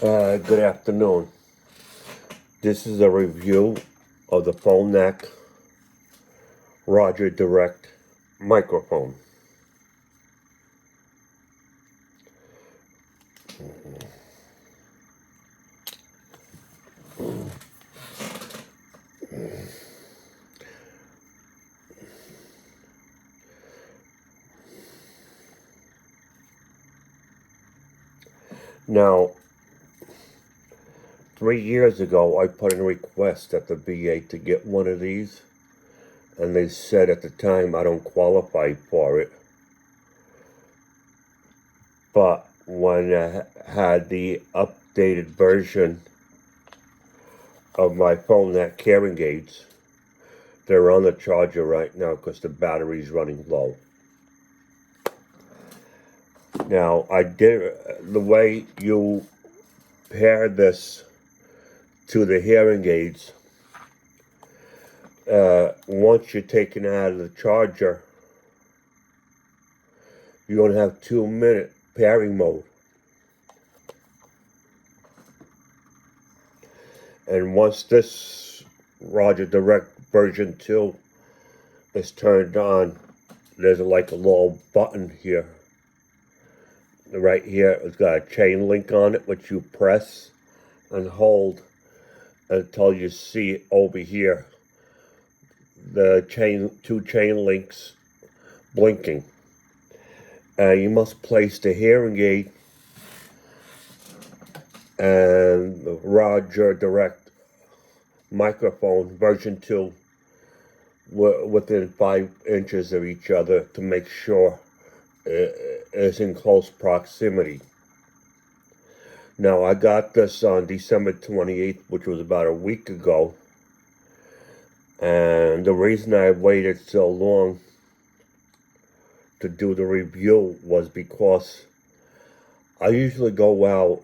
Good afternoon. This is a review of the phone neck Rogerdirect microphone. Now, 3 years ago, I put in a request at the VA to get one of these, and they said at the time I don't qualify for it. But when I had the updated version of my phone neck hearing aids, they're on the charger right now because the battery's running low. Now, I did the way you pair this to the hearing aids. Once you're taken out of the charger, you're going to have 2-minute pairing mode. And once this Rogerdirect version 2 is turned on, there's like a little button here. Right here, it's got a chain link on it, which you press and hold until you see it over here. The two chain links blinking. You must place the hearing aid and the Rogerdirect microphone version 2 within 5 inches of each other to make sure it's in close proximity. Now, I got this on December 28th, which was about a week ago. And the reason I waited so long to do the review was because I usually go out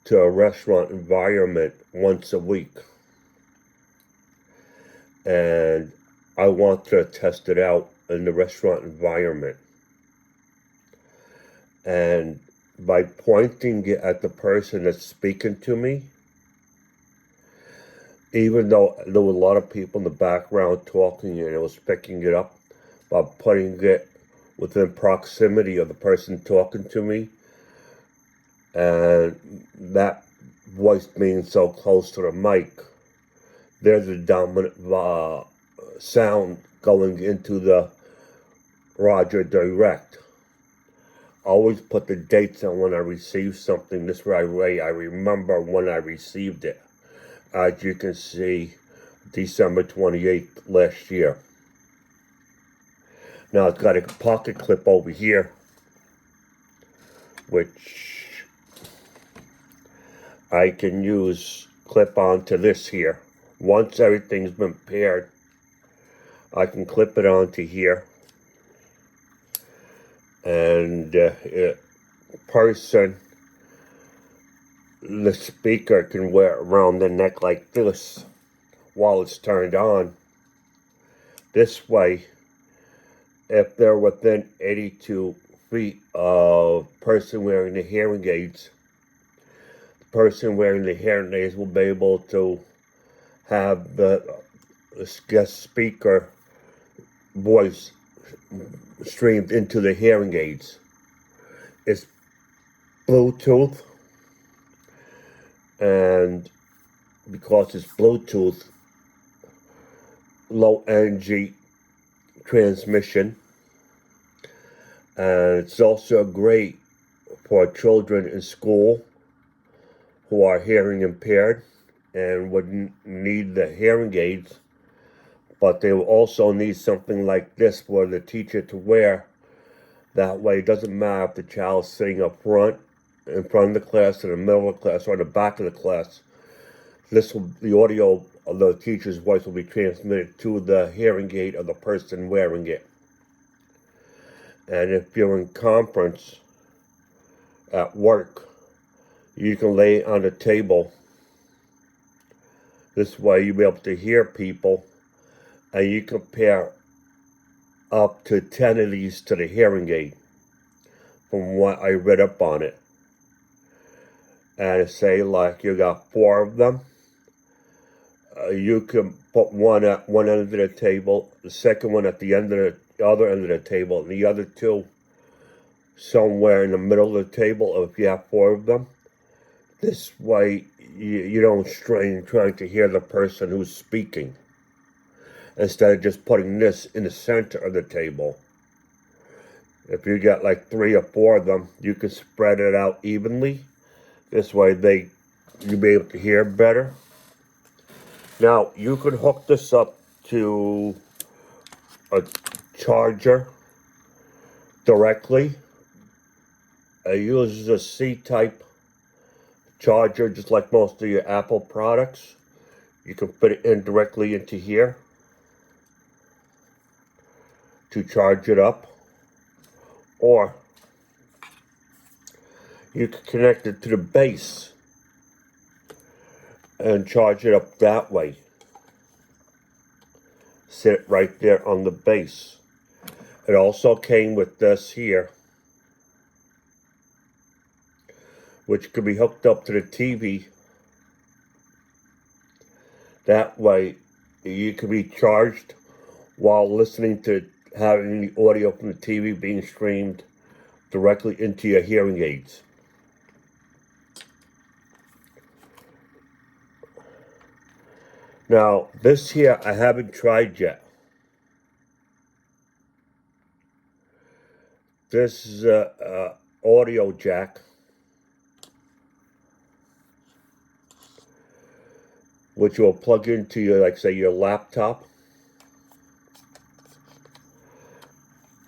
to a restaurant environment once a week. And I want to test it out in the restaurant environment. And by pointing it at the person that's speaking to me, even though there were a lot of people in the background talking and it was picking it up, by putting it within proximity of the person talking to me, and that voice being so close to the mic, there's a dominant sound going into the Rogerdirect. Always put the dates on when I receive something. This way I remember when I received it. As you can see, December 28th last year. Now it's got a pocket clip over here, which I can use clip onto this here. Once everything's been paired, I can clip it onto here. And the speaker can wear it around the neck like this while it's turned on. This way, if they're within 82 feet of person wearing the hearing aids, the person wearing the hearing aids will be able to have the guest speaker voice streamed into the hearing aids. It's Bluetooth, and because it's Bluetooth, low energy transmission, and it's also great for children in school who are hearing impaired and would need the hearing aids, but they will also need something like this for the teacher to wear. That way, it doesn't matter if the child's sitting up front, in front of the class, in the middle of the class, or in the back of the class. The audio of the teacher's voice will be transmitted to the hearing aid of the person wearing it. And if you're in conference at work, you can lay it on the table. This way you'll be able to hear people, and you can pair up to 10 of these to the hearing aid, from what I read up on it. and say like you got 4 of them, you can put one at one end of the table, the second one at the other end of the table, and the other 2 somewhere in the middle of the table if you have 4 of them. This way you don't strain trying to hear the person who's speaking, instead of just putting this in the center of the table. If you got like 3 or 4 of them, you can spread it out evenly. This way you'll be able to hear better. Now, you could hook this up to a charger directly. It uses a C-type charger, just like most of your Apple products. You can put it in directly into here to charge it up. Or you can connect it to the base and charge it up that way. Sit it right there on the base. It also came with this here, which could be hooked up to the TV. That way you can be charged while listening to having the audio from the TV being streamed directly into your hearing aids. Now, this here I haven't tried yet. This is a audio jack, which will plug into your, like say, your laptop.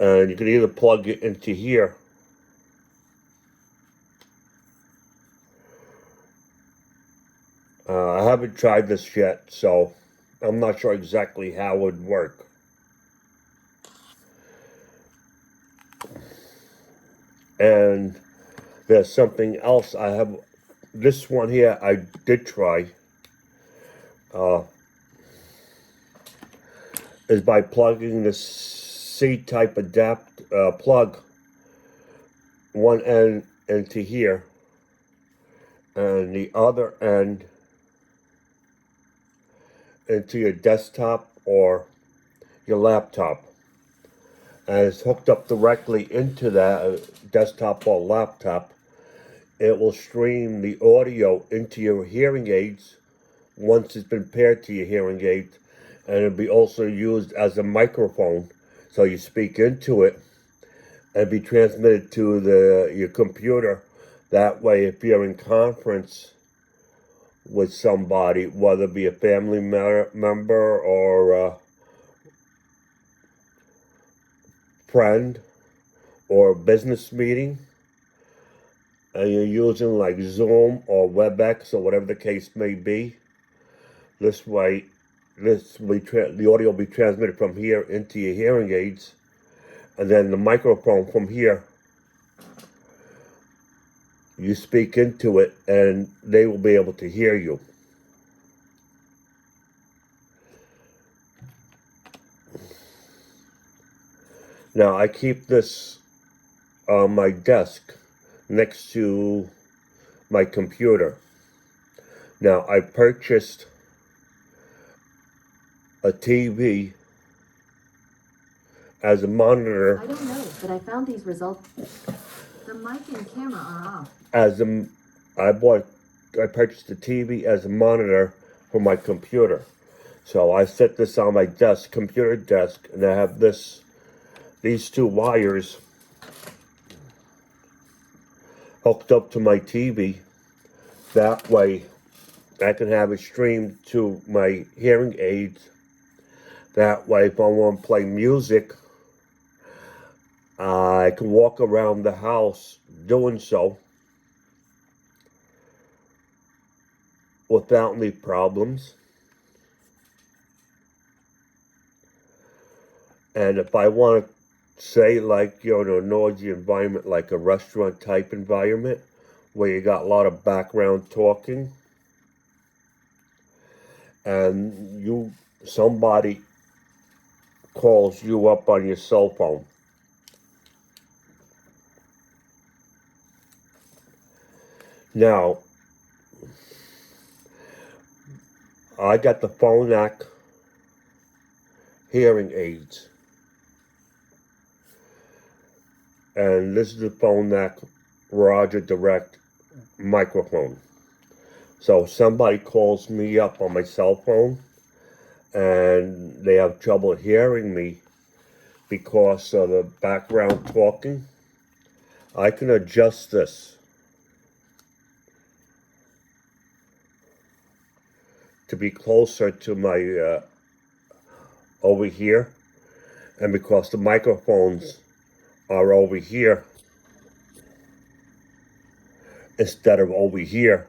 And you can either plug it into here, I haven't tried this yet, so I'm not sure exactly how it would work. And there's something else I have. This one here I did try. Is by plugging the C-type plug one end into here and the other end into your desktop or your laptop, and it's hooked up directly into that desktop or laptop. It will stream the audio into your hearing aids once it's been paired to your hearing aids, and it'll be also used as a microphone, so you speak into it and be transmitted to your computer. That way, if you're in conference with somebody, whether it be a family member or a friend or a business meeting, and you're using like Zoom or WebEx or whatever the case may be, this way the audio will be transmitted from here into your hearing aids, and then the microphone from here, you speak into it and they will be able to hear you. Now, I keep this on my desk next to my computer. Now, I purchased a TV as a monitor. I don't know, but I found these results. The mic and camera are off. I purchased a TV as a monitor for my computer. So I set this on my desk, computer desk, and I have these 2 wires hooked up to my TV. That way I can have it streamed to my hearing aids. That way, if I want to play music, I can walk around the house doing so without any problems. And if I want to say, like, in a noisy environment, like a restaurant type environment, where you got a lot of background talking, and somebody calls you up on your cell phone, now I got the Phonak hearing aids. And this is the Phonak Rogerdirect microphone. So somebody calls me up on my cell phone and they have trouble hearing me because of the background talking. I can adjust this to be closer to my over here, and because the microphones are over here instead of over here,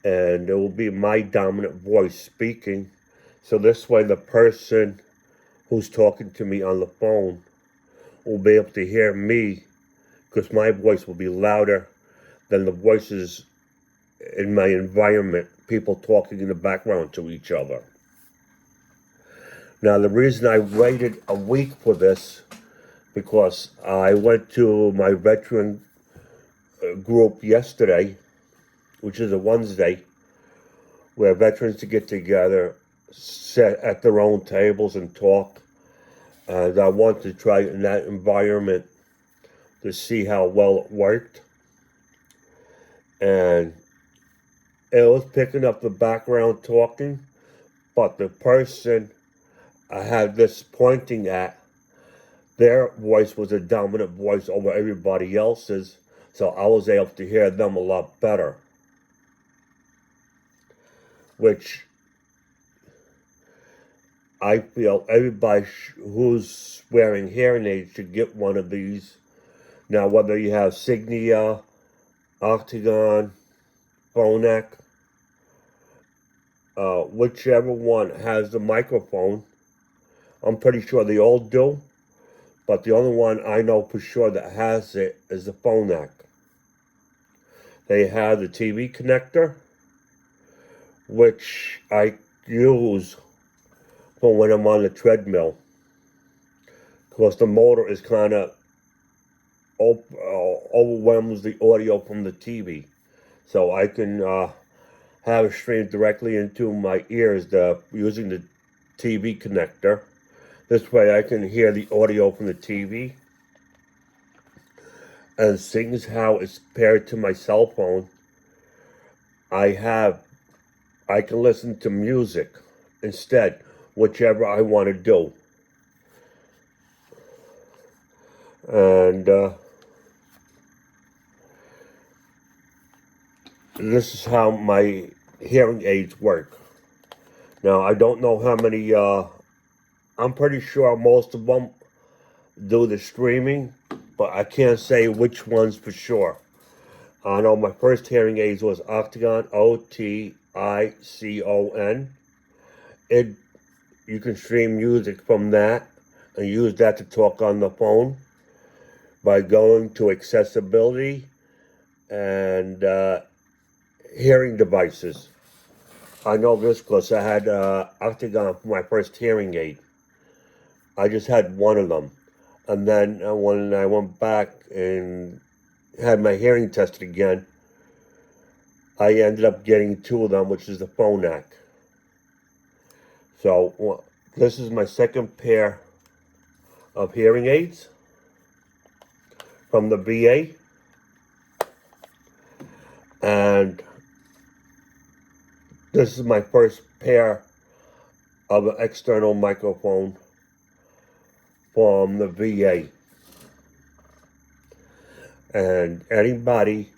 and it will be my dominant voice speaking, so this way the person who's talking to me on the phone will be able to hear me, because my voice will be louder than the voices in my environment, people talking in the background to each other. Now, the reason I waited a week for this, because I went to my veteran group yesterday, which is a Wednesday, where veterans to get together, sit at their own tables and talk. And I wanted to try in that environment to see how well it worked. And it was picking up the background talking, but the person I had this pointing at, their voice was a dominant voice over everybody else's, so I was able to hear them a lot better. Which I feel everybody who's wearing hearing aids should get one of these. Now, whether you have Signia, Octagon, Phonak, whichever one has the microphone, I'm pretty sure they all do, but the only one I know for sure that has it is the Phonak. They have the TV connector, which I use for when I'm on the treadmill, because the motor is kind of overwhelms the audio from the TV. So I can have it streamed directly into my ears using the TV connector. This way I can hear the audio from the TV. And seeing as how it's paired to my cell phone, I can listen to music instead, whichever I want to do. And this is how my hearing aids work. Now, I don't know how many, I'm pretty sure most of them do the streaming, but I can't say which ones for sure. I know my first hearing aids was Octagon, Oticon. You can stream music from that and use that to talk on the phone by going to accessibility and hearing devices. I know this because I had Octagon for my first hearing aid. I just had one of them. And then when I went back and had my hearing tested again, I ended up getting two of them, which is the Phonak. So this is my second pair of hearing aids from the VA. And this is my first pair of an external microphone from the VA. And anybody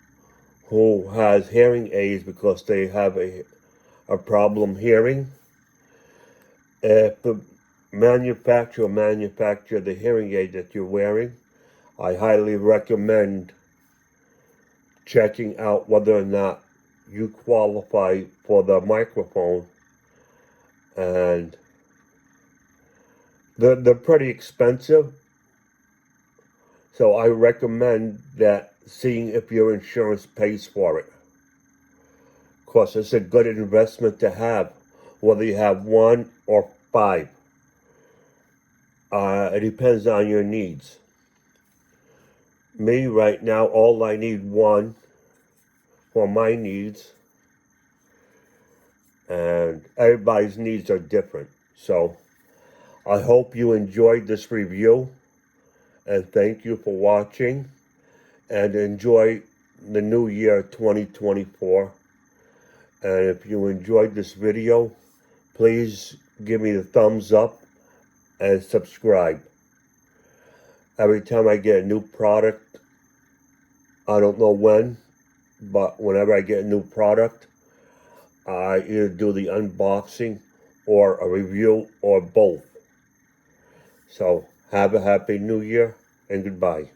who has hearing aids because they have a problem hearing, if the manufacturer the hearing aid that you're wearing, I highly recommend checking out whether or not you qualify for the microphone. And they're pretty expensive, so I recommend that seeing if your insurance pays for it. Of course, it's a good investment to have, whether you have one or five. It depends on your needs. Me, right now, all I need one for my needs. and everybody's needs are different. So I hope you enjoyed this review, and thank you for watching, and enjoy the new year 2024. And if you enjoyed this video, please give me the thumbs up and subscribe. Every time I get a new product, I don't know when, but whenever I get a new product, I either do the unboxing or a review or both. So have a happy new year and goodbye.